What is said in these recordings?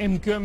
MQM,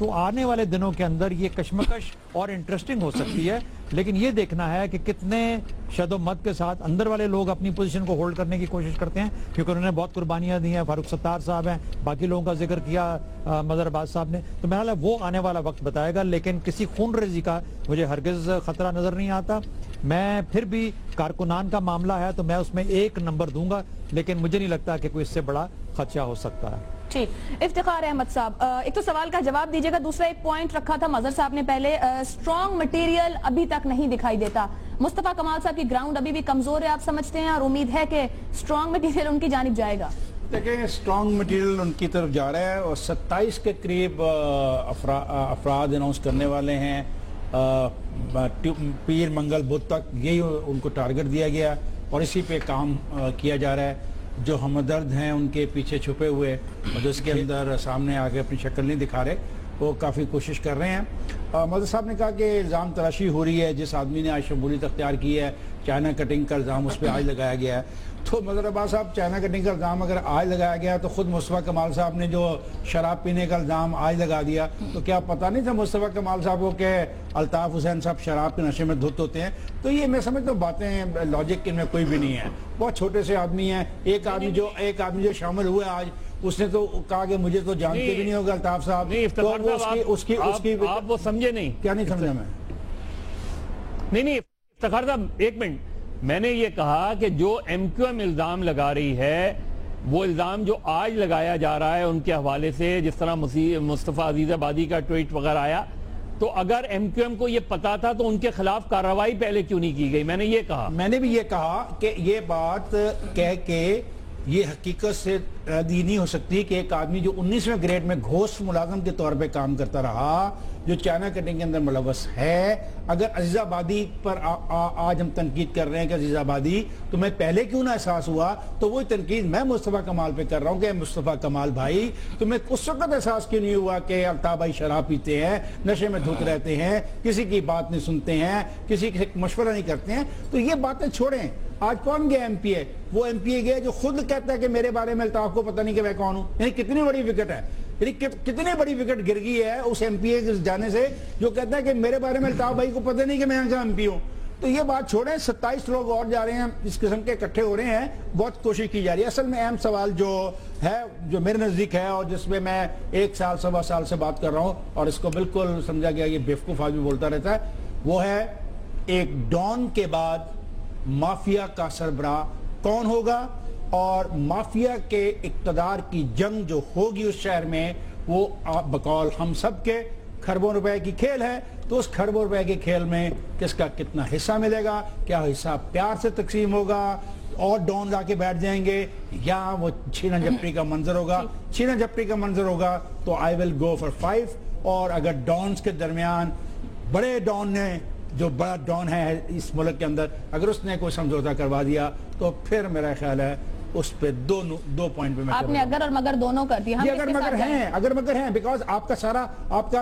تو آنے والے دنوں کے اندر یہ کشمکش اور انٹرسٹنگ ہو سکتی ہے، لیکن یہ دیکھنا ہے کہ کتنے شد و مت کے ساتھ اندر والے لوگ اپنی پوزیشن کو ہولڈ کرنے کی کوشش کرتے ہیں، کیونکہ انہوں نے بہت قربانیاں دی ہیں، فاروق ستار صاحب ہیں، باقی لوگوں کا ذکر کیا مظہر عباس صاحب نے، تو میرا وہ آنے والا وقت بتائے گا، لیکن کسی خون ریزی کا مجھے ہرگز خطرہ نظر نہیں آتا۔ میں پھر بھی کارکنان کا معاملہ ہے تو میں اس میں 1 نمبر دوں گا، لیکن مجھے نہیں لگتا کہ کوئی اس سے بڑا خدشہ ہو سکتا ہے۔ ٹھیک، افتخار احمد صاحب، ایک تو سوال کا جواب دیجیے گا، دوسرا ایک پوائنٹ رکھا تھا مظہر صاحب نے پہلے، اسٹرانگ مٹیریل ابھی تک نہیں دکھائی دیتا، مصطفیٰ کمال صاحب کی گراؤنڈ ابھی بھی کمزور ہے آپ سمجھتے ہیں، اور امید ہے کہ اسٹرانگ مٹیریل ان کی جانب جائے گا؟ دیکھیں اسٹرانگ مٹیریل ان کی طرف جا رہا ہے، اور 27 کے قریب افراد اناؤنس کرنے والے ہیں، پیر منگل بدھ تک یہی ان کو ٹارگٹ دیا گیا، اور اسی پہ کام کیا جا رہا ہے۔ جو ہمدرد ہیں ان کے پیچھے چھپے ہوئے اور جو اس کے اندر سامنے آگے اپنی شکل نہیں دکھا رہے، وہ کافی کوشش کر رہے ہیں۔ مظہر صاحب نے کہا کہ الزام تراشی ہو رہی ہے، جس آدمی نے آج شمولیت اختیار کی ہے، چائنا کٹنگ کا الزام اس پہ آج لگایا گیا ہے، تو مظہر عباس صاحب چائنا کٹنگ کا الزام اگر آج لگایا گیا تو خود مصطفیٰ کمال صاحب نے جو شراب پینے کا الزام آج لگا دیا، تو کیا پتہ نہیں تھا مصطفیٰ کمال صاحب کو کہ الطاف حسین صاحب شراب کے نشے میں دھت ہوتے ہیں؟ تو یہ میں سمجھتا ہوں باتیں لاجک ان میں کوئی بھی نہیں ہے، بہت چھوٹے سے آدمی ہیں۔ ایک آدمی جو شامل ہوئے آج، اس نے تو کہا کہ مجھے تو جانتے بھی نہیں ہوگا الطاف صاحب، آپ وہ سمجھے نہیں؟ کیا نہیں سمجھا میں؟ نہیں افتخار صاحب ایک منٹ، میں نے یہ کہا کہ جو ایم کیو ایم الزام لگا رہی ہے، وہ الزام جو آج لگایا جا رہا ہے ان کے حوالے سے، جس طرح مصطفیٰ عزیز آبادی کا ٹویٹ وغیرہ آیا، تو اگر ایم کیو ایم کو یہ پتا تھا تو ان کے خلاف کارروائی پہلے کیوں نہیں کی گئی؟ میں نے یہ کہا، میں نے بھی یہ کہا کہ یہ بات کہہ کے یہ حقیقت سے ردی نہیں ہو سکتی کہ ایک آدمی جو 19ویں گریڈ میں گھوست ملازم کے طور پہ کام کرتا رہا، جو چائنا کٹنگ کے اندر ملوث ہے، اگر عزیز آبادی پر آج ہم تنقید کر رہے ہیں کہ عزیز آبادی، تو میں پہلے کیوں نہ احساس ہوا؟ تو وہی تنقید میں مصطفیٰ کمال پہ کر رہا ہوں کہ مصطفیٰ کمال بھائی تمہیں اس وقت احساس کیوں نہیں ہوا کہ الطاف بھائی شراب پیتے ہیں، نشے میں دھت رہتے ہیں، کسی کی بات نہیں سنتے ہیں، کسی سے مشورہ نہیں کرتے ہیں؟ تو یہ باتیں چھوڑیں۔ آج کون گیا ایم پی اے؟ وہ ایم پی اے گیا جو خود کہتا ہے کہ میرے بارے میں الطاف کو پتہ نہیں کہ میں کون ہوں۔ یعنی کتنی بڑی وکٹ ہے، یعنی کتنی بڑی وکٹ گر گئی ہے اس ایم پی اے کے جانے سے، جو کہتا ہے کہ میرے بارے میں الطاف بھائی کو پتہ نہیں کہ میں یہاں کا ایم پی ہوں۔ تو یہ بات چھوڑیں، 27 لوگ اور جا رہے ہیں، اس قسم کے اکٹھے ہو رہے ہیں، بہت کوشش کی جا رہی ہے۔ اصل میں اہم سوال جو ہے، جو میرے نزدیک ہے اور جس میں 1 سال 1.25 سال سے بات کر رہا ہوں اور اس کو بالکل سمجھا گیا، یہ بیوقوف آدمی بولتا رہتا ہے، وہ ہے ایک ڈان کے بعد مافیا کا سربراہ کون ہوگا، اور مافیا کے اقتدار کی جنگ جو ہوگی اس شہر میں، وہ بقول ہم سب کے کھربوں روپے کی کھیل ہے۔ تو اس کھربوں روپے کے کھیل میں کس کا کتنا حصہ ملے گا، کیا حصہ پیار سے تقسیم ہوگا اور ڈون آ کے بیٹھ جائیں گے، یا وہ چھینا جھپٹی کا منظر ہوگا؟ چھینا جھپٹی کا منظر ہوگا تو I will go for 5، اور اگر ڈونز کے درمیان بڑے ڈون نے، جو بڑا ڈون ہے اس ملک کے اندر، اگر اس نے کوئی سمجھوتا کروا دیا تو پھر میرا خیال ہے اس پہ دو پوائنٹ پہ میں آپ نے اگر اور مگر دونوں کر دیا، یہ اگر مگر ہیں بیکاز آپ کا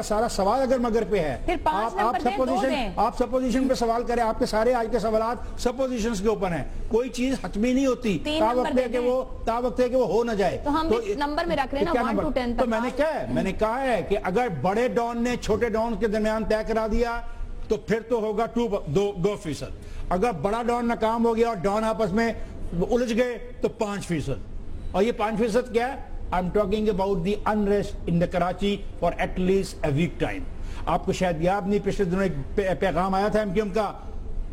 سارا سوال اگر مگر پہ ہے، آپ سپوزیشن پہ سوال کریں، آپ کے سارے آج کے سوالات سپوزیشنز کے اوپر ہیں، کوئی چیز حتمی نہیں ہوتی، تا وقت ہے کہ وہ ہو نہ جائے۔ تو ہم نمبر میں رکھ رہے ہیں نا 1 to 10 تو میں نے کہا ہے کہ اگر بڑے ڈان نے چھوٹے ڈان کے درمیان طے کرا دیا تو پھر تو ہوگا 2%، اگر بڑا ڈان ناکام ہو گیا اور ڈان آپس میں الجھ گئے تو 5%، اور یہ 5% کیا ہے؟ I'm talking about the unrest in the Karachi for at least a week time۔ آپ کو شاید یاد نہیں، پچھلے دنوں ایک پیغام آیا تھا ایم کیو ایم کا،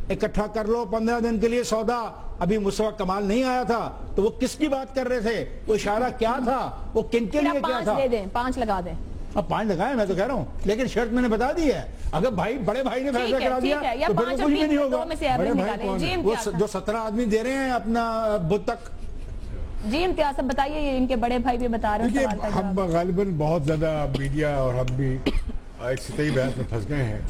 اکٹھا کر لو 15 دن کے لیے سودا، ابھی مصطفیٰ کمال نہیں آیا تھا، تو وہ کس کی بات کر رہے تھے، وہ اشارہ کیا تھا، وہ کن کے لیے کیا تھا؟ 5 لگا دیں، اب 5 لگائیں، میں تو کہہ رہا ہوں، لیکن شرط میں نے بتا دی ہے، اگر بڑے بھائی نے فیصلہ کرا دیا تو پھر کچھ بھی نہیں ہوگا۔ بڑے بھائی وہ جو 17 آدمی دے رہے ہیں اپنا بدھ تک۔ جی امتیاز صاحب بتائیے، ان کے بڑے بھائی بھی بتا رہے ہیں۔ ہم غالباً بہت زیادہ میڈیا اور ہم بھی ایک سطحی بحث میں پھنس گئے ہیں۔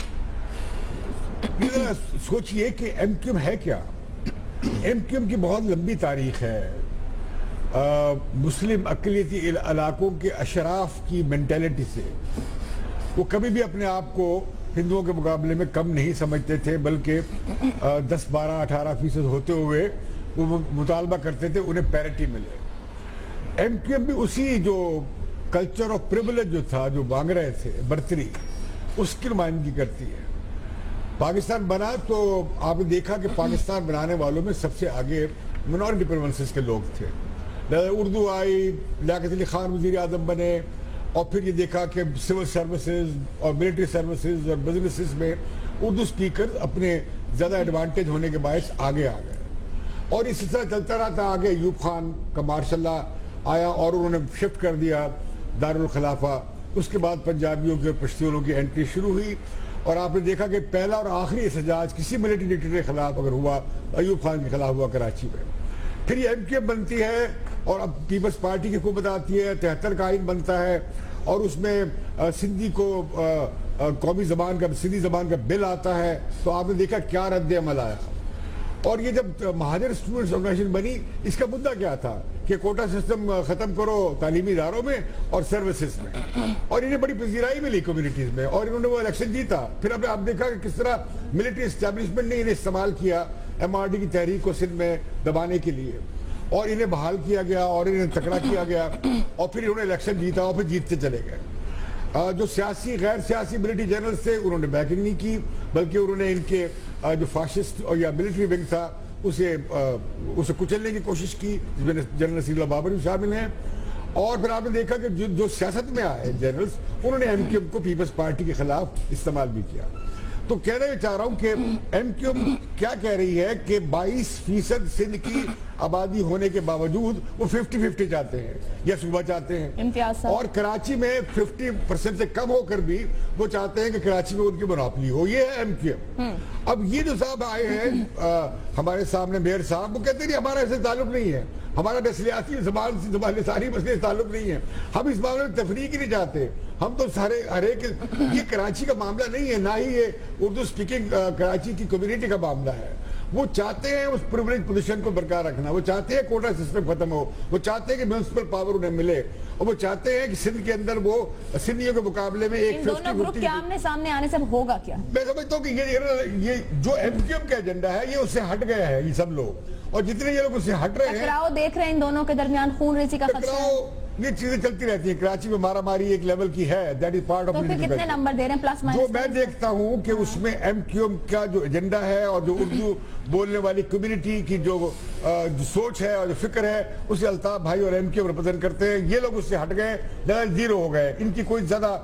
سوچئے کہ ایم کیو ایم ہے کیا؟ ایم کیو ایم کی بہت لمبی تاریخ ہے، مسلم اقلیتی علاقوں کے اشراف کی مینٹیلٹی سے وہ کبھی بھی اپنے آپ کو ہندوؤں کے مقابلے میں کم نہیں سمجھتے تھے، بلکہ 10 12 18% ہوتے ہوئے وہ مطالبہ کرتے تھے انہیں پیرٹی ملے۔ ایم کیو ایم بھی اسی جو کلچر آف پریویلیج جو تھا، جو مانگ رہے تھے برتری، اس کی نمائندگی کرتی ہے۔ پاکستان بنا تو آپ نے دیکھا کہ پاکستان بنانے والوں میں سب سے آگے منورٹی پروونسز کے لوگ تھے۔ اردو آئی، لیاقت علی خان وزیر اعظم بنے، اور پھر یہ دیکھا کہ سول سروسز اور ملٹری سروسز اور بزنسز میں اردو سپیکر اپنے زیادہ ایڈوانٹیج ہونے کے باعث آگے آ گئے، اور اس طرح چلتا رہا تھا۔ آگے ایوب خان کا مارشاء اللہ آیا اور انہوں نے شفٹ کر دیا دارالخلافہ۔ اس کے بعد پنجابیوں کے پشتونوں کی انٹری شروع ہوئی، اور آپ نے دیکھا کہ پہلا اور آخری احتجاج کسی ملٹری ڈکٹیٹر کے خلاف اگر ہوا، ایوب خان کے خلاف ہوا کراچی میں۔ پھر یہ ایم کیو ایم بنتی ہے اور اب پیپلز پارٹی کی حکومت آتی ہے، 73 کا آئین بنتا ہے، اور اس میں سندھی کو قومی زبان کا، سندھی زبان کا بل آتا ہے۔ تو آپ نے دیکھا کیا رد عمل آیا، اور یہ جب مہاجر اسٹوڈنٹس آرگنائزیشن بنی، اس کا مدعا کیا تھا کہ کوٹا سسٹم ختم کرو تعلیمی اداروں میں اور سروسز میں، اور انہیں بڑی پذیرائی ملی کمیونٹیز میں، اور انہوں نے وہ الیکشن جیتا۔ پھر اب آپ دیکھا کہ کس طرح ملٹری اسٹیبلشمنٹ نے انہیں استعمال کیا ایم آر ڈی کی تحریک کو سندھ میں دبانے کے لیے، اور انہیں بحال کیا گیا اور انہیں تکڑا کیا گیا، اور پھر انہوں نے الیکشن جیتا اور پھر جیتتے چلے گئے۔ جو سیاسی غیر سیاسی ملٹری جنرلز تھے انہوں نے بیکنگ نہیں کی، بلکہ انہوں نے ان کے جو فاشسٹ اور یا ملٹری ونگ تھا اسے کچلنے کی کوشش کی، جس میں جنرل نصیر اللہ بابر بھی شامل ہیں۔ اور پھر آپ نے دیکھا کہ جو سیاست میں آئے جنرلز، انہوں نے ایم کیو ایم کو پیپلز پارٹی کے خلاف استعمال بھی کیا۔ تو کہنا یہ چاہ رہا ہوں کہ ایم کیو ایم کیا کہہ رہی ہے کہ 22% سندھ کی آبادی ہونے کے باوجود وہ 50-50 چاہتے ہیں یا صوبہ چاہتے ہیں، اور کراچی میں 50% سے کم ہو کر بھی وہ چاہتے ہیں کہ کراچی میں ان کی مناپلی ہو۔ یہ ہے ایم کیو ایم۔ اب یہ جو صاحب آئے ہیں ہمارے سامنے میئر صاحب، وہ کہتے ہیں ہمارا ایسے تعلق نہیں ہے، ہمارا نسلیاتی زبان ساری مسئلے تعلق نہیں ہے، ہم اس معاملے میں تفریق ہی نہیں چاہتے، ہم تو سارے ہر ایک، یہ کراچی کا معاملہ نہیں ہے، نہ ہی یہ اردو سپیکنگ کراچی کی کمیونٹی کا معاملہ ہے۔ وہ چاہتے ہیں اس پریویلیج پوزیشن کو برقرار رکھنا، وہ چاہتے ہیں کوٹا سسٹم ختم ہو، وہ چاہتے ہیں کہ میونسپل پاور انہیں ملے، اور وہ چاہتے ہیں کہ سندھ کے اندر وہ سندھیوں کے مقابلے میں ایک 50-50 گروپ کے آمنے سامنے آنے سے ہوگا کیا؟ میں سمجھتا ہوں کہ یہ جو ایم کیو ایم کا ایجنڈا ہے یہ اس سے ہٹ گیا ہے، یہ سب لوگ، اور جتنے یہ لوگ اس سے ہٹ رہے ہیں، ٹکراؤ دیکھ رہے ہیں ان دونوں کے درمیان، خون ریزی کا خدشہ ہے، یہ چیزیں چلتی رہتی ہیں۔ کراچی میں مارا ماری ایک لیول کی ہے، دیٹ از پارٹ آف، تو پھر کتنے نمبر دے رہے ہیں پلس مائنس؟ جو میں دیکھتا ہوں کہ اس میں ایم کیو ایم کا جو ایجنڈا ہے اور جو اردو بولنے والی کمیونٹی کی جو سوچ ہے اور جو فکر ہے، اسے الطاف بھائی اور ایم کیو ایم ریپرزینٹ کرتے ہیں۔ یہ لوگ اس سے ہٹ گئے، زیرو ہو گئے، ان کی کوئی زیادہ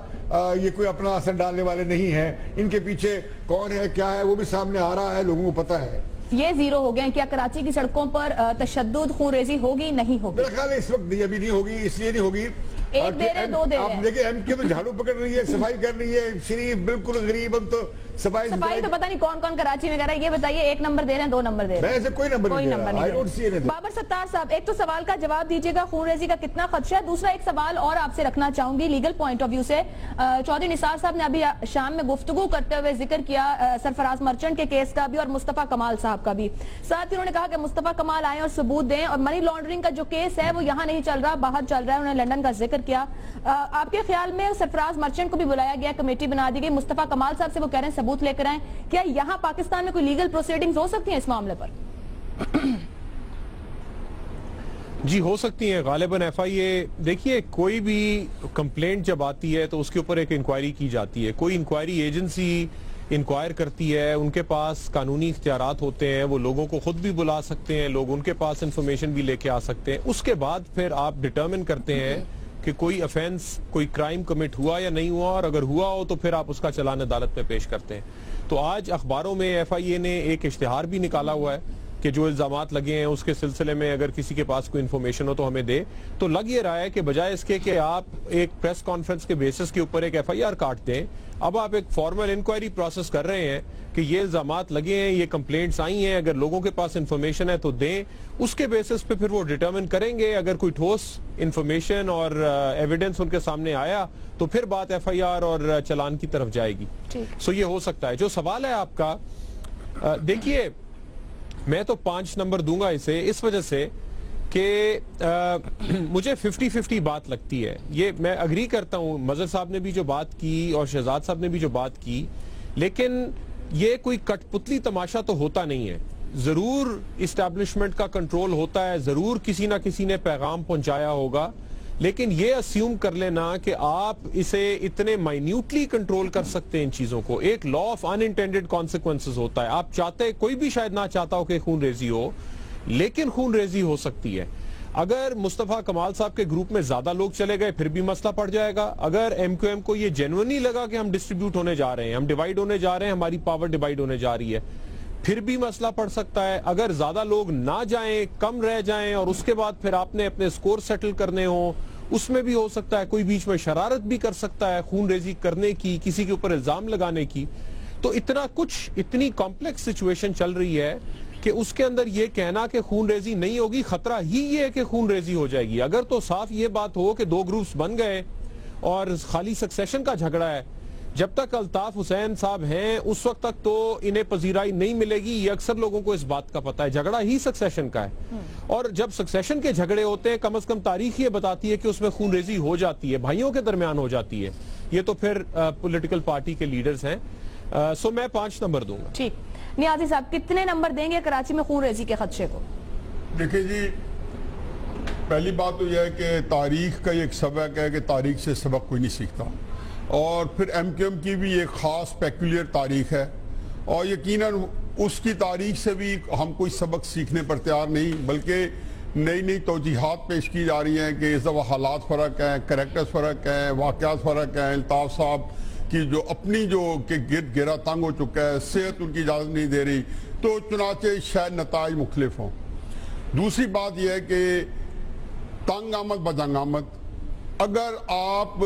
یہ کوئی اپنا اثر ڈالنے والے نہیں ہیں، ان کے پیچھے کون ہے کیا ہے وہ بھی سامنے آ رہا ہے، لوگوں کو پتہ ہے۔ یہ زیرو ہو گئے ہیں، کیا کراچی کی سڑکوں پر تشدد، خون ریزی ہوگی؟ نہیں ہوگی میرا خیال ہے اس وقت ابھی نہیں ہوگی، اس لیے نہیں ہوگی، ایک دے رہے دو دے رہے ہیں۔ آپ دیکھیں ایم کیو ایم جھاڑو پکڑ رہی ہے، صفائی کر رہی ہے، شریف بالکل غریب، ہم تو صفائی تو پتہ نہیں کون کون کراچی میں کر رہا ہے۔ یہ بتائیے ایک نمبر دے رہے ہیں، دو نمبر دے رہے ہیں؟ میں ایسے کوئی نمبر نہیں دے رہا، I don't see anything۔ Babar ستار صاحب، ایک تو سوال کا جواب دیجیے گا، خون ریزی کا کتنا خدشہ ہے؟ دوسرا ایک سوال اور آپ سے رکھنا چاہوں گی لیگل پوائنٹ آف ویو سے۔ چودھری نثار صاحب نے ابھی شام میں گفتگو کرتے ہوئے ذکر کیا سرفراز مرچنٹ کے کیس کا بھی اور مصطفیٰ کمال صاحب کا بھی، ساتھ ہی انہوں نے کہا کہ مصطفیٰ کمال آئیں اور ثبوت دیں، اور منی لانڈرنگ کا جو کیس ہے وہ یہاں نہیں چل رہا، باہر چل رہا ہے، انہوں نے لندن کا ذکر کیا۔ آپ کے خیال میں سرفراز مرچنٹ کو بھی بلایا گیا، کمیٹی بنا دی گئی، مصطفیٰ کمال صاحب سے وہ کہہ رہے ہیں ثبوت لے کر آئیں، کیا یہاں پاکستان میں کوئی لیگل پروسیڈنگز ہو سکتی ہیں اس معاملے پر؟ جی ہو سکتی ہیں، غالباً ایف آئی اے، دیکھیے کوئی بھی کمپلینٹ جب آتی ہے تو اس کے اوپر ایک انکوائری کی جاتی ہے، کوئی انکوائری ایجنسی انکوائر کرتی ہے، ان کے پاس قانونی اختیارات ہوتے ہیں، وہ لوگوں کو خود بھی بلا سکتے ہیں، لوگ ان کے پاس انفارمیشن بھی لے کے آ سکتے ہیں، اس کے بعد پھر آپ ڈٹرمن کرتے ہیں کہ کوئی افینس، کوئی کرائم کمٹ ہوا یا نہیں ہوا، اور اگر ہوا ہو تو پھر آپ اس کا چلان عدالت میں پیش کرتے ہیں۔ تو آج اخباروں میں ایف آئی اے نے ایک اشتہار بھی نکالا ہوا ہے کہ جو الزامات لگے ہیں اس کے سلسلے میں اگر کسی کے پاس کوئی انفارمیشن ہو تو ہمیں دے۔ تو لگ یہ رہا ہے کہ بجائے اس کے کہ آپ ایک پریس کانفرنس کے بیسس کے اوپر ایک ایف آئی آر کاٹ دیں، اب آپ ایک فارمل انکوائری پروسیس کر رہے ہیں کہ یہ الزامات لگے ہیں، یہ کمپلینٹس آئی ہیں، اگر لوگوں کے پاس انفارمیشن ہے تو دیں، اس کے بیسس پہ پھر وہ ڈٹرمن کریں گے، اگر کوئی ٹھوس انفارمیشن اور ایویڈنس ان کے سامنے آیا تو پھر بات ایف آئی آر اور چلان کی طرف جائے گی۔ سو یہ ہو سکتا ہے۔ جو سوال ہے آپ کا، دیکھیے میں تو 5 نمبر دوں گا اسے، اس وجہ سے کہ مجھے 50-50 بات لگتی ہے۔ یہ میں اگری کرتا ہوں، مظہر صاحب نے بھی جو بات کی اور شہزاد صاحب نے بھی جو بات کی، لیکن یہ کوئی کٹ پتلی تماشا تو ہوتا نہیں ہے، ضرور اسٹیبلشمنٹ کا کنٹرول ہوتا ہے، ضرور کسی نہ کسی نے پیغام پہنچایا ہوگا، لیکن یہ اسیوم کر لینا کہ آپ اسے اتنے مائنیوٹلی کنٹرول کر سکتے ہیں ان چیزوں کو. ایک law of in intended consequences ہوتا ہے. آپ چاہتے, کوئی بھی شاید نہ چاہتا ہو کہ خون ریزی ہو, لیکن خون ریزی ہو سکتی ہے. اگر مصطفیٰ کمال صاحب کے گروپ میں زیادہ لوگ چلے گئے پھر بھی مسئلہ پڑ جائے گا. اگر ایم کیو ایم کو یہ جینوئنلی لگا کہ ہم ڈسٹریبیوٹ ہونے جا رہے ہیں, ہم ڈیوائیڈ ہونے جا رہے ہیں, ہماری پاور ڈیوائیڈ ہونے جا رہی ہے, پھر بھی مسئلہ پڑ سکتا ہے. اگر زیادہ لوگ نہ جائیں, کم رہ جائیں, اور اس کے بعد پھر آپ نے اپنے سکور سیٹل کرنے ہوں, اس میں بھی ہو سکتا ہے کوئی بیچ میں شرارت بھی کر سکتا ہے خون ریزی کرنے کی, کسی کے اوپر الزام لگانے کی. تو اتنا کچھ, اتنی کمپلیکس سچویشن چل رہی ہے کہ اس کے اندر یہ کہنا کہ خون ریزی نہیں ہوگی, خطرہ ہی یہ ہے کہ خون ریزی ہو جائے گی. اگر تو صاف یہ بات ہو کہ 2 گروپس بن گئے اور خالی سکسیشن کا جھگڑا ہے, جب تک الطاف حسین صاحب ہیں اس وقت تک تو انہیں پذیرائی نہیں ملے گی. یہ اکثر لوگوں کو اس بات کا پتہ ہے, جھگڑا ہی سکسیشن کا ہے. اور جب سکسیشن کے جھگڑے ہوتے ہیں, کم از کم تاریخ یہ بتاتی ہے کہ اس میں خون ریزی ہو جاتی ہے, بھائیوں کے درمیان ہو جاتی ہے. یہ تو پھر پولیٹیکل پارٹی کے لیڈرز ہیں. سو میں 5 نمبر دوں گا. ٹھیک, نیازی صاحب کتنے نمبر دیں گے کراچی میں خون ریزی کے خدشے کو؟ دیکھیں جی, پہلی بات تو یہ ہے کہ تاریخ کا ایک سبق ہے کہ تاریخ سے سبق کوئی نہیں سیکھتا, اور پھر ایم کیو ایم کی بھی ایک خاص پیکولر تاریخ ہے, اور یقیناً اس کی تاریخ سے بھی ہم کوئی سبق سیکھنے پر تیار نہیں, بلکہ نئی نئی توجیحات پیش کی جا رہی ہیں کہ اس دفعہ حالات فرق ہیں, کریکٹرز فرق ہیں, واقعات فرق ہیں. الطاف صاحب کی جو اپنی جو کہ گرد گرا تنگ ہو چکا ہے, صحت ان کی اجازت نہیں دے رہی, تو چنانچہ شاید نتائج مختلف ہوں. دوسری بات یہ ہے کہ تنگ آمد بجنگ آمد, اگر آپ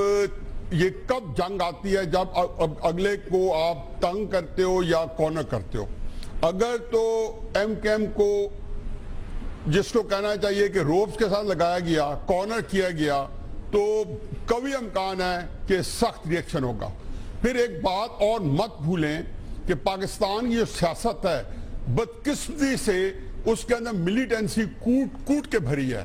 یہ کب جنگ آتی ہے جب اگلے کو آپ تنگ کرتے ہو یا کارنر کرتے ہو. اگر تو ایم کیو ایم کو جس کو کہنا چاہیے کہ روپس کے ساتھ لگایا گیا, کارنر کیا گیا, تو قوی امکان ہے کہ سخت ری ایکشن ہوگا. پھر ایک بات اور مت بھولیں کہ پاکستان کی جو سیاست ہے بدقسمتی سے اس کے اندر ملیٹنسی کوٹ کے بھری ہے.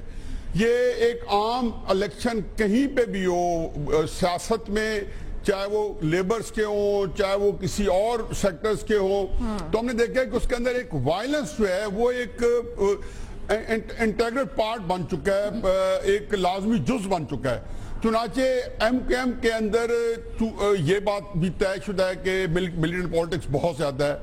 یہ ایک عام الیکشن کہیں پہ بھی ہو سیاست میں, چاہے وہ لیبرز کے ہوں چاہے وہ کسی اور سیکٹرز کے ہوں, تو ہم نے دیکھا کہ اس کے اندر ایک وائلنس جو ہے وہ ایک انٹیگرل پارٹ بن چکا ہے, ایک لازمی جز بن چکا ہے. چنانچہ ایم کیو ایم کے اندر یہ بات بھی طے شدہ ہے کہ ملیٹنٹ پالیٹکس بہت زیادہ ہے.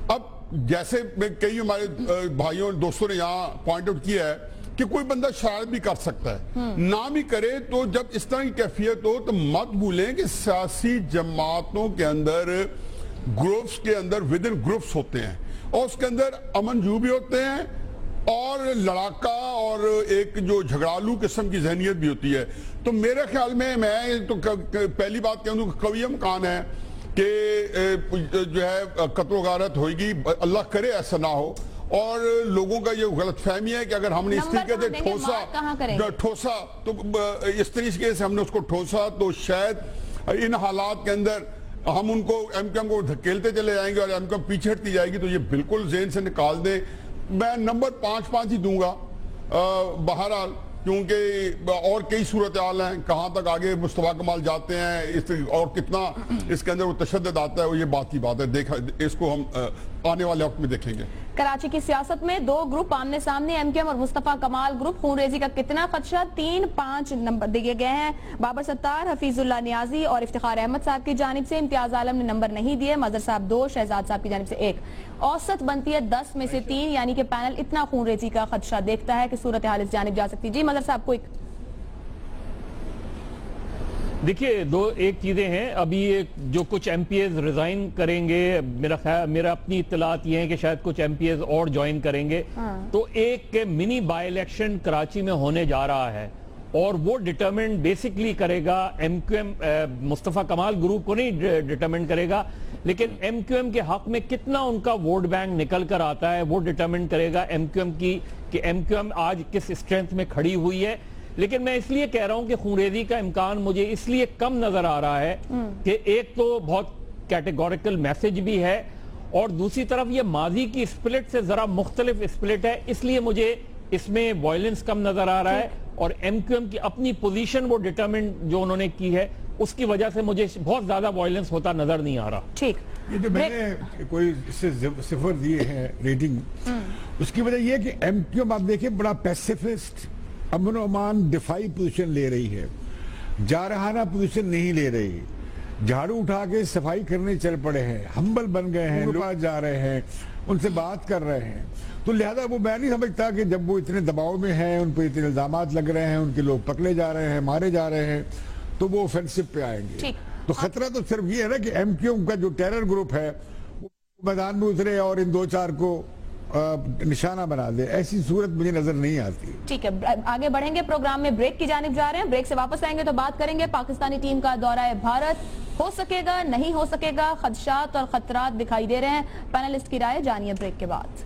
اب جیسے کئی ہمارے بھائیوں دوستوں نے یہاں پوائنٹ آؤٹ کیا ہے کہ کوئی بندہ شرارت بھی کر سکتا ہے, نہ بھی کرے, تو جب اس طرح کی کیفیت ہو تو مت بھولیں کہ سیاسی جماعتوں کے اندر گروپس کے اندر ود ان گروپس ہوتے ہیں, اور اس کے اندر امن جو بھی ہوتے ہیں اور لڑاکا اور ایک جو جھگڑالو قسم کی ذہنیت بھی ہوتی ہے. تو میرے خیال میں تو پہلی بات کہوں کہ قوی امکان ہے کہ جو ہے قتل و غارت ہوئے گی, اللہ کرے ایسا نہ ہو. اور لوگوں کا یہ غلط فہمی ہے کہ اگر ہم نے اس طریقے سے ٹھوسا تو اس طریقے سے ہم نے اس کو ٹھوسا تو شاید ان حالات کے اندر ہم ان کو ایم کیو ایم کو دھکیلتے چلے جائیں گے اور ایم کیو ایم پیچھے ہٹتی جائے گی. تو یہ بالکل ذہن سے نکال دیں. میں نمبر 5 ہی دوں گا بہرحال, کیونکہ اور کئی صورتحال ہیں, کہاں تک آگے مصطفیٰ کمال جاتے ہیں اور کتنا اس کے اندر وہ تشدد آتا ہے, وہ یہ بات کی بات ہے. اس کو ہم آنے والے وقت میں دیکھیں گے. کراچی کی سیاست میں 2 گروپ آمنے سامنے, ایم کیو ایم اور مصطفیٰ کمال گروپ. خون ریزی کا کتنا خدشہ؟ 3-5 نمبر دیے گئے ہیں. بابر ستار, حفیظ اللہ نیازی اور افتخار احمد صاحب کی جانب سے. امتیاز عالم نے نمبر نہیں دیے. مظہر صاحب 2, شہزاد صاحب کی جانب سے 1. اوسط بنتی ہے 10 میں سے 3, یعنی کہ پینل اتنا خون ریزی کا خدشہ دیکھتا ہے کہ صورتحال اس جانب جا سکتی. جی مظہر صاحب, کوئی دیکھیے ایک چیزیں ہیں. ابھی جو کچھ ایم پی ایز ریزائن کریں گے, میرا اپنی اطلاعات یہ ہیں کہ شاید کچھ ایم پی ایز اور جوائن کریں گے, تو ایک منی بائی الیکشن کراچی میں ہونے جا رہا ہے, اور وہ ڈٹرمنٹ بیسکلی کرے گا ایم کیو ایم, مصطفیٰ کمال گروپ کو نہیں ڈٹرمنٹ کرے گا, لیکن ایم کیو ایم کے حق میں کتنا ان کا ووٹ بینک نکل کر آتا ہے وہ ڈٹرمنٹ کرے گا ایم کیو ایم کی, کہ ایم کیو ایم آج کس اسٹرینتھ میں کھڑی ہوئی ہے. لیکن میں اس لیے کہہ رہا ہوں کہ خون ریزی کا امکان مجھے اس لیے کم نظر آ رہا ہے کہ ایک تو بہت کیٹیگوریکل میسج بھی ہے, اور دوسری طرف یہ ماضی کی اسپلٹ سے ذرا مختلف اسپلٹ ہے, اس لیے مجھے اس میں وائلنس کم نظر آ رہا ہے. اور ایم کیو ایم کی اپنی پوزیشن وہ ڈٹرمنٹ جو انہوں نے کی ہے, اس کی وجہ سے مجھے بہت زیادہ وائلنس ہوتا نظر نہیں آ رہا. ٹھیک, یہ جو میں نے کوئی صفر دیے ہیں ریٹنگ, اس کی وجہ یہ ہے کہ ایم کیو ایم آپ دیکھیں بڑا پیسیفسٹ امن و امان دفاعی پوزیشن لے رہی ہے، جارحانہ پوزیشن نہیں لے رہی، جھاڑو اٹھا کے صفائی کرنے چل پڑے ہیں، ہمبل بن گئے ہیں، لوگ جا رہے ہیں، ان سے بات کر رہے ہیں. تو لہذا وہ میں نہیں سمجھتا کہ جب وہ اتنے دباؤ میں ہیں، ان پہ اتنے الزامات لگ رہے ہیں، ان کے لوگ پکڑے جا رہے ہیں، مارے جا رہے ہیں، تو وہ اوفینسو پہ آئیں گے. تو خطرہ تو صرف یہ ہے نا کہ ایم کیو کا جو ٹیرر گروپ ہے وہ میدان میں اترے اور ان 2-4 کو نشانہ بنا دے. ایسی صورت مجھے نظر نہیں آتی. ٹھیک ہے، آگے بڑھیں گے، پروگرام میں بریک کی جانب جا رہے ہیں. بریک سے واپس آئیں گے تو بات کریں گے پاکستانی ٹیم کا دورہ بھارت ہو سکے گا نہیں ہو سکے گا، خدشات اور خطرات دکھائی دے رہے ہیں. پینلسٹ کی رائے جانیے بریک کے بعد.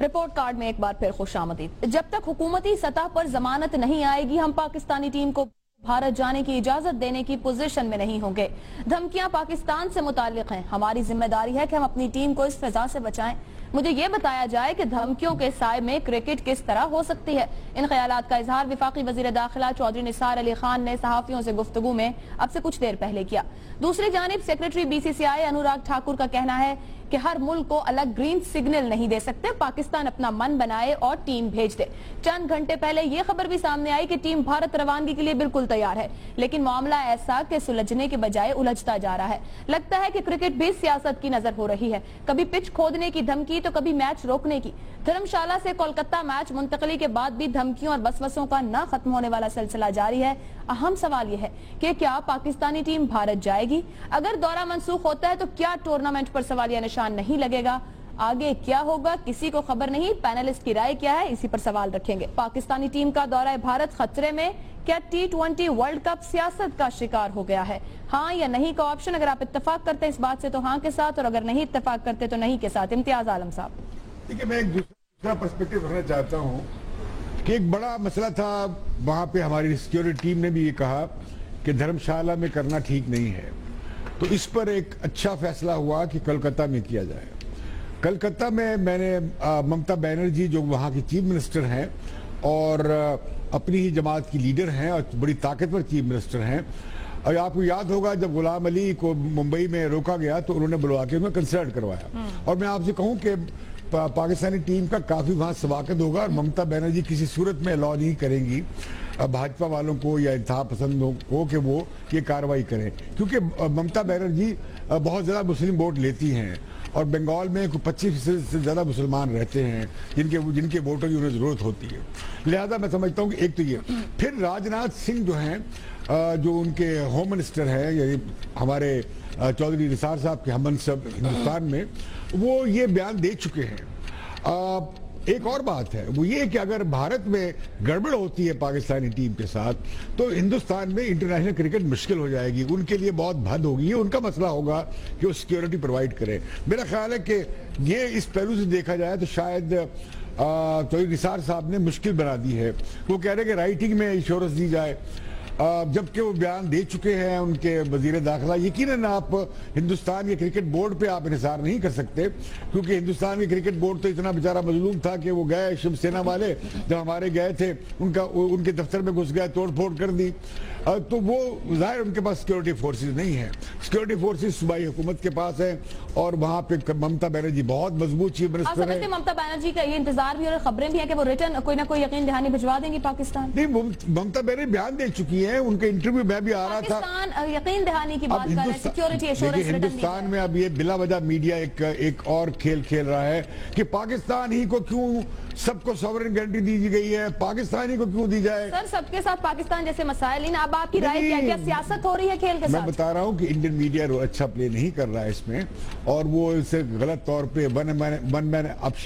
رپورٹ کارڈ میں ایک بار پھر خوش آمدید. جب تک حکومتی سطح پر ضمانت نہیں آئے گی ہم پاکستانی ٹیم کو بھارت جانے کی اجازت دینے کی پوزیشن میں نہیں ہوں گے. دھمکیاں پاکستان سے متعلق ہیں، ہماری ذمہ داری ہے کہ ہم اپنی ٹیم کو اس فضا سے بچائیں. مجھے یہ بتایا جائے کہ دھمکیوں کے سائے میں کرکٹ کس طرح ہو سکتی ہے. ان خیالات کا اظہار وفاقی وزیر داخلہ چودھری نثار علی خان نے صحافیوں سے گفتگو میں اب سے کچھ دیر پہلے کیا. دوسری جانب سیکریٹری BCCI انوراگ ٹھاکر کا کہنا ہے کہ ہر ملک کو الگ گرین سگنل نہیں دے سکتے، پاکستان اپنا من بنائے اور ٹیم بھیج دے. چند گھنٹے پہلے یہ خبر بھی سامنے آئی کہ ٹیم بھارت روانگی کے لیے بالکل تیار ہے، لیکن معاملہ ایسا کہ سلجھنے کے بجائے الجھتا جا رہا ہے. لگتا ہے کہ کرکٹ بھی سیاست کی نظر ہو رہی ہے، کبھی پچ کھودنے کی دھمکی تو کبھی میچ روکنے کی. دھرمشالہ سے کولکتہ میچ منتقلی کے بعد بھی دھمکیوں اور وسوسوں کا نہ ختم ہونے والا سلسلہ جاری ہے. اہم سوال یہ ہے کہ کیا پاکستانی ٹیم بھارت جائے گی؟ اگر دورہ منسوخ ہوتا ہے تو کیا ٹورنامنٹ پر سوالیہ نشان نہیں لگے گا؟ آگے کیا ہوگا کسی کو خبر نہیں. پینلسٹ کی رائے کیا ہے اسی پر سوال رکھیں گے. پاکستانی ٹیم کا دورہ بھارت خطرے میں، کیا T20 ورلڈ کپ سیاست کا شکار ہو گیا ہے؟ ہاں یا نہیں کا آپشن. اگر آپ اتفاق کرتے ہیں اس بات سے تو ہاں کے ساتھ، اور اگر نہیں اتفاق کرتے تو نہیں کے ساتھ. امتیاز عالم صاحب. دیکھیں، میں ایک دوسرا پرسپیکٹیو رکھنا چاہتا ہوں کہ ایک بڑا مسئلہ تھا وہاں پہ. ہماری سیکیورٹی ٹیم نے بھی یہ کہا کہ دھرمشالہ میں کرنا ٹھیک نہیں ہے، تو اس پر ایک اچھا فیصلہ ہوا کہ کلکتہ میں کیا جائے. کلکتہ میں نے ممتا بینرجی جو وہاں کی چیف منسٹر ہیں اور اپنی ہی جماعت کی لیڈر ہیں اور بڑی طاقتور چیف منسٹر ہیں، اور آپ کو یاد ہوگا جب غلام علی کو ممبئی میں روکا گیا تو انہوں نے بلوا کے انہیں کنسلٹ کروایا. اور میں آپ سے کہوں کہ پاکستانی ٹیم کا کافی وہاں سواگت ہوگا، اور ممتا بینرجی کسی صورت میں الاؤ نہیں کریں گی بھاجپا والوں کو یا انتہا پسندوں کو کہ وہ یہ کارروائی کریں، کیونکہ ممتا بینرجی بہت زیادہ مسلم ووٹ لیتی ہیں اور بنگال میں 25% سے زیادہ مسلمان رہتے ہیں جن کے ووٹوں کی انہیں ضرورت ہوتی ہے. لہذا میں سمجھتا ہوں کہ ایک تو یہ، پھر راجناتھ سنگھ جو ہیں جو ان کے ہوم منسٹر ہیں، یعنی ہمارے چودھری نثار صاحب کے ہم منصب ہندوستان میں، وہ یہ بیان دے چکے ہیں. ایک اور بات ہے، وہ یہ کہ اگر بھارت میں گڑبڑ ہوتی ہے پاکستانی ٹیم کے ساتھ تو ہندوستان میں انٹرنیشنل کرکٹ مشکل ہو جائے گی. ان کے لیے بہت بھد ہوگی. یہ ان کا مسئلہ ہوگا کہ وہ سیکیورٹی پرووائڈ کرے. میرا خیال ہے کہ یہ اس پہلو سے دیکھا جائے تو شاید چودھری نثار صاحب نے مشکل بنا دی ہے. وہ کہہ رہے کہ رائٹنگ میں ایشورنس دی جائے، جبکہ وہ بیان دے چکے ہیں ان کے وزیر داخلہ. یقیناً آپ ہندوستان کے کرکٹ بورڈ پہ آپ انحصار نہیں کر سکتے، کیونکہ ہندوستان کے کرکٹ بورڈ تو اتنا بیچارہ مظلوم تھا کہ وہ گئے شیو سینا والے جب ہمارے گئے تھے ان کے دفتر میں گھس گئے، توڑ پھوڑ کر دی. تو وہ ظاہر ان کے پاس سیکیورٹی فورسز نہیں ہیں. سیکیورٹی فورسز صوبائی حکومت کے پاس ہیں، اور وہاں پہ ممتا بینرجی بہت مضبوط چیف منسٹر ہے. ممتا بینرجی کا یہ انتظار بھی اور خبریں بھی ہیں کہ وہ ریٹرن کوئی نہ کوئی یقین دہانی بھجوا دیں گی پاکستان. نہیں، ممتا بینرجی بیان دے چکی ہیں، ان کا انٹرویو میں بھی آ رہا تھا. پاکستان یقین دہانی کی بات کر رہے ہیں، سیکیورٹی ایشورنس. ہندوستان میں اب یہ بلا وجہ میڈیا ایک اور کھیل کھیل رہا ہے کہ پاکستان ہی کو کیوں سب کو سوورن گارنٹی دی گئی ہے، پاکستان ہی کو کیوں دی جائے. سر سب کے ساتھ پاکستان جیسے مسائل ہیں. اب آپ کی رائے کیا سیاست ہو رہی ہے کھیل کے ساتھ؟ میں بتا رہا ہوں کہ انڈین میڈیا اچھا پلے نہیں کر رہا ہے اس میں، اور وہ اسے غلط طور پہ ون مین اپ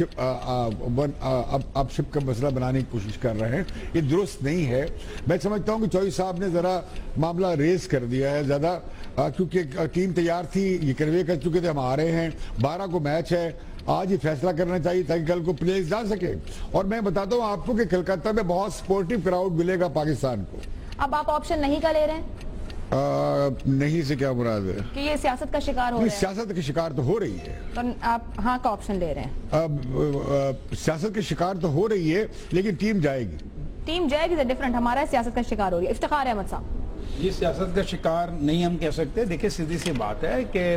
شپ کا مسئلہ بنانے کی کوشش کر رہے ہیں. یہ درست نہیں ہے. میں سمجھتا ہوں کہ چودھری صاحب نے ذرا معاملہ ریز کر دیا ہے زیادہ، کیونکہ ٹیم تیار تھی، یہ کنوے کر چکے تھے ہم آ رہے ہیں. 12 کو میچ ہے، آج یہ فیصلہ کرنا چاہیے تاکہ کل کو پلیئرز جا سکے. اور میں بتاتا ہوں آپ کو کہ کلکتہ میں بہت سپورٹیو کراؤڈ ملے گا پاکستان کو. اب آپ آپشن نہیں کا لے رہے ہیں؟ نہیں سے کیا مراد ہے کہ یہ سیاست کا شکار ہو رہا ہے؟ سیاست کا شکار تو ہو رہی ہے. آپ ہاں کا آپشن لے رہے ہیں؟ سیاست کے شکار تو ہو رہی ہے، لیکن ٹیم جائے گی. ٹیم جائے گی ڈیفرنٹ. ہمارا سیاست کا شکار ہو رہی ہے. افتخار احمد صاحب. یہ سیاست کا شکار نہیں ہم کہہ سکتے. دیکھیں سیدھی سی بات ہے کہ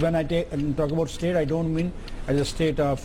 When I talk about state, I don't mean as a state of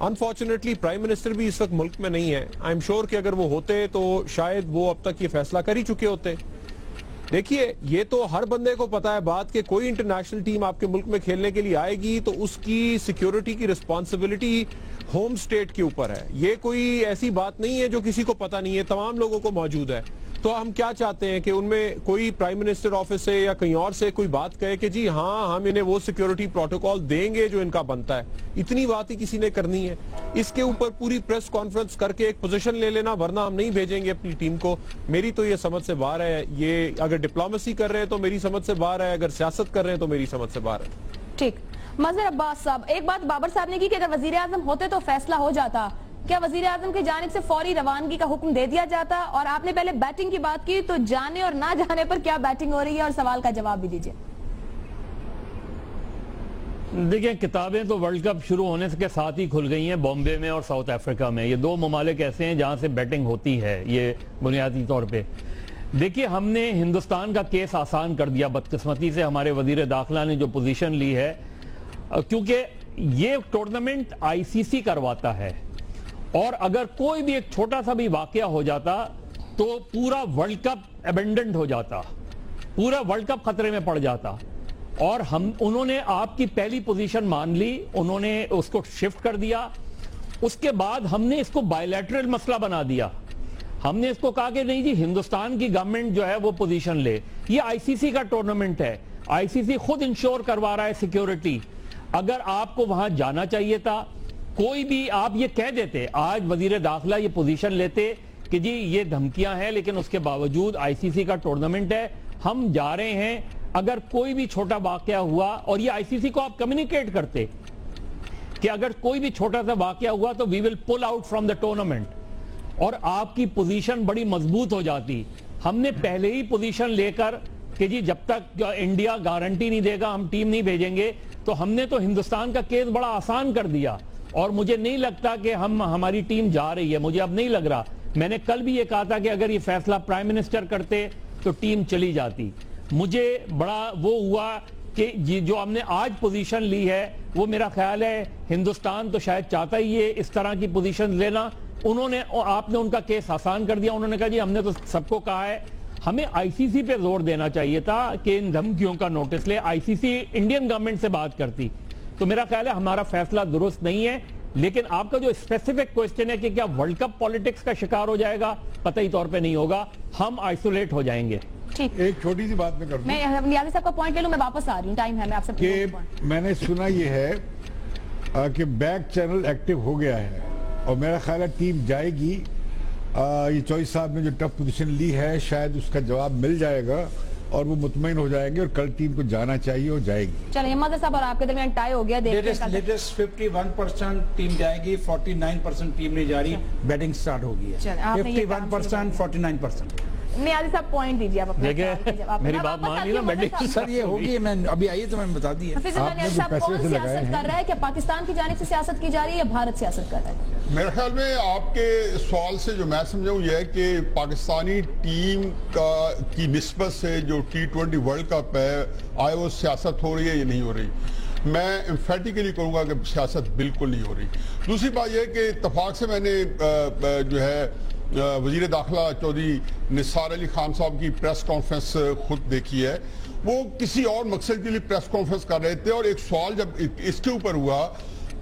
unfortunately prime minister بھی اس وقت ملک میں نہیں ہے. آئی ایم شیور کہ اگر وہ ہوتے تو شاید وہ اب تک یہ فیصلہ کر ہی چکے ہوتے. دیکھیے یہ تو ہر بندے کو پتا ہے بات کہ کوئی انٹرنیشنل ٹیم آپ کے ملک میں کھیلنے کے لیے آئے گی تو اس کی سیکیورٹی کی رسپانسبلٹی ہوم سٹیٹ کے اوپر ہے. یہ کوئی ایسی بات نہیں ہے جو کسی کو پتا نہیں ہے, تمام لوگوں کو موجود ہے. تو ہم کیا چاہتے ہیں کہ ان میں کوئی پرائم منسٹر آفس سے یا کہیں اور سے کوئی بات کہے کہ جی ہاں ہم انہیں وہ سیکیورٹی پروٹوکول دیں گے جو ان کا بنتا ہے. اتنی بات ہی کسی نے کرنی ہے. اس کے اوپر پوری پریس کانفرنس کر کے ایک پوزیشن لے لینا, ورنہ ہم نہیں بھیجیں گے اپنی ٹیم کو. میری تو یہ سمجھ سے باہر ہے. یہ اگر ڈپلومیسی کر رہے ہیں تو میری سمجھ سے باہر ہے, اگر سیاست کر رہے ہیں تو میری سمجھ سے باہر ہے. ٹھیک. مظہر عباس صاحب, ایک بات بابر صاحب نے کی کہ اگر وزیر اعظم ہوتے تو فیصلہ ہو جاتا. کیا وزیر اعظم کی جانب سے فوری روانگی کا حکم دے دیا جاتا؟ اور آپ نے پہلے بیٹنگ کی بات کی, تو جانے اور نہ جانے پر کیا بیٹنگ ہو رہی ہے, اور سوال کا جواب بھی دیجئے. دیکھیں کتابیں تو ورلڈ کپ شروع ہونے کے ساتھ ہی کھل گئی ہیں بامبے میں اور ساؤتھ افریقہ میں. یہ دو ممالک ایسے ہیں جہاں سے بیٹنگ ہوتی ہے یہ بنیادی طور پہ. دیکھیے ہم نے ہندوستان کا کیس آسان کر دیا بدقسمتی سے. ہمارے وزیر داخلہ نے جو پوزیشن لی ہے, کیونکہ یہ ٹورنامنٹ آئی سی سی کرواتا ہے, اور اگر کوئی بھی ایک چھوٹا سا بھی واقعہ ہو جاتا تو پورا ورلڈ کپ ایبنڈنٹ ہو جاتا, پورا ورلڈ کپ خطرے میں پڑ جاتا. اور انہوں نے آپ کی پہلی پوزیشن مان لی, انہوں نے اس کو شفٹ کر دیا. اس کے بعد ہم نے اس کو بائیلیٹرل مسئلہ بنا دیا. ہم نے اس کو کہا کہ نہیں جی ہندوستان کی گورنمنٹ جو ہے وہ پوزیشن لے. یہ آئی سی سی کا ٹورنامنٹ ہے, آئی سی سی خود انشور کروا رہا ہے سیکیورٹی. اگر آپ کو وہاں جانا چاہیے تھا, کوئی بھی آپ یہ کہہ دیتے, آج وزیر داخلہ یہ پوزیشن لیتے کہ جی یہ دھمکیاں ہیں لیکن اس کے باوجود آئی سی سی کا ٹورنامنٹ ہے, ہم جا رہے ہیں. اگر کوئی بھی چھوٹا واقعہ ہوا, اور یہ آئی سی سی کو آپ کمیونیکیٹ کرتے کہ اگر کوئی بھی چھوٹا سا واقعہ ہوا تو we will pull out from the tournament, اور آپ کی پوزیشن بڑی مضبوط ہو جاتی. ہم نے پہلے ہی پوزیشن لے کر کہ جی جب تک انڈیا گارنٹی نہیں دے گا ہم ٹیم نہیں بھیجیں گے, تو ہم نے تو ہندوستان کا کیس بڑا آسان کر دیا. اور مجھے نہیں لگتا کہ ہماری ٹیم جا رہی ہے, مجھے اب نہیں لگ رہا. میں نے کل بھی یہ کہا تھا کہ اگر یہ فیصلہ پرائم منسٹر کرتے تو ٹیم چلی جاتی. مجھے بڑا وہ ہوا کہ جو ہم نے آج پوزیشن لی ہے وہ میرا خیال ہے ہندوستان تو شاید چاہتا ہی ہے اس طرح کی پوزیشن لینا. آپ نے ان کا کیس آسان کر دیا. انہوں نے کہا جی ہم نے تو سب کو کہا ہے, ہمیں آئی سی سی پہ زور دینا چاہیے تھا کہ ان دھمکیوں کا نوٹس لے. آئی سی سی انڈین گورنمنٹ سے بات کرتی. تو میرا خیال ہے ہمارا فیصلہ درست نہیں ہے. لیکن آپ کا جو اسپیسیفک کوئسچن ہے کہ کیا ورلڈ کپ پالیٹکس کا شکار ہو جائے گا, قطعی طور پہ نہیں ہوگا, ہم آئسولیٹ ہو جائیں گے. ایک چھوٹی سی بات میں کروں, میں نیازی صاحب کا پوائنٹ لے لوں, میں واپس آ رہی ہوں, ٹائم ہے. میں آپ سے کہ میں نے سنا یہ ہے کہ بیک چینل ایکٹیو ہو گیا ہے, اور میرا خیال ہے ٹیم جائے گی. یہ چوئی صاحب نے جو ٹف پوزیشن لی ہے شاید اس کا جواب مل جائے گا اور وہ مطمئن ہو جائیں گے, اور کل ٹیم کو جانا چاہیے اور جائے گی. چلیں مظہر صاحب اور آپ کے درمیان ٹائی ہو گیا. لیٹسٹ 51% ٹیم جائے گی, 49% ٹیم نہیں جا رہی. بیٹنگ سٹارٹ ہو گئی ہے. 51% 49%. نیازی صاحب پوائنٹ دیجیے آپ اپنے. میری بات مان لی نا بیٹنگ سر, یہ ہوگی, میں ابھی آئیے تو میں بتا دیا. حفیظ اللہ نیازی صاحب کون سیاست کر رہا ہے؟ کیا پاکستان کی جانب سے سیاست کی جا رہی ہے یا بھارت سیاست کر رہا ہے؟ میرے خیال میں آپ کے سوال سے جو میں سمجھوں یہ ہے کہ پاکستانی ٹیم کی نسبت سے جو T20 ورلڈ کپ ہے, آئے وہ سیاست ہو رہی ہے یا نہیں ہو رہی. میں امفیٹیکلی کہوں گا کہ سیاست بالکل نہیں ہو رہی. دوسری بات یہ ہے کہ اتفاق سے میں نے جو ہے وزیر داخلہ چودھری نثار علی خان صاحب کی پریس کانفرنس خود دیکھی ہے. وہ کسی اور مقصد کے لیے پریس کانفرنس کر رہے تھے, اور ایک سوال جب اس کے اوپر ہوا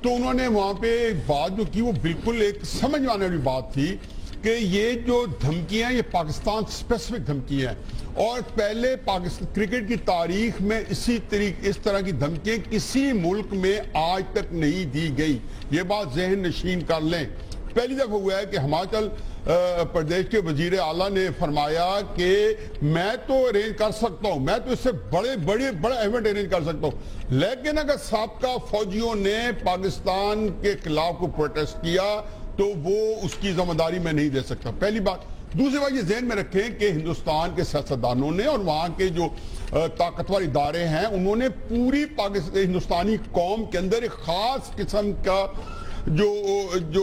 تو انہوں نے وہاں پہ بات جو کی وہ بالکل ایک سمجھ آنے والی بات تھی کہ یہ جو دھمکیاں یہ پاکستان اسپیسیفک دھمکیاں ہیں, اور پہلے پاکستان کرکٹ کی تاریخ میں اس طرح کی دھمکیاں کسی ملک میں آج تک نہیں دی گئی. یہ بات ذہن نشین کر لیں. پہلی دفعہ ہوا ہے کہ ہماچل پردیش کے وزیر اعلیٰ نے فرمایا کہ میں تو ارینج کر سکتا ہوں, میں تو اس سے بڑا ایونٹ ارینج کر سکتا ہوں, لیکن اگر سابقہ فوجیوں نے پاکستان کے خلاف کو پروٹیسٹ کیا تو وہ اس کی ذمہ داری میں نہیں دے سکتا. پہلی بات. دوسری بات یہ ذہن میں رکھیں کہ ہندوستان کے سیاستدانوں نے اور وہاں کے جو طاقتور ادارے ہیں انہوں نے پوری ہندوستانی قوم کے اندر ایک خاص قسم کا جو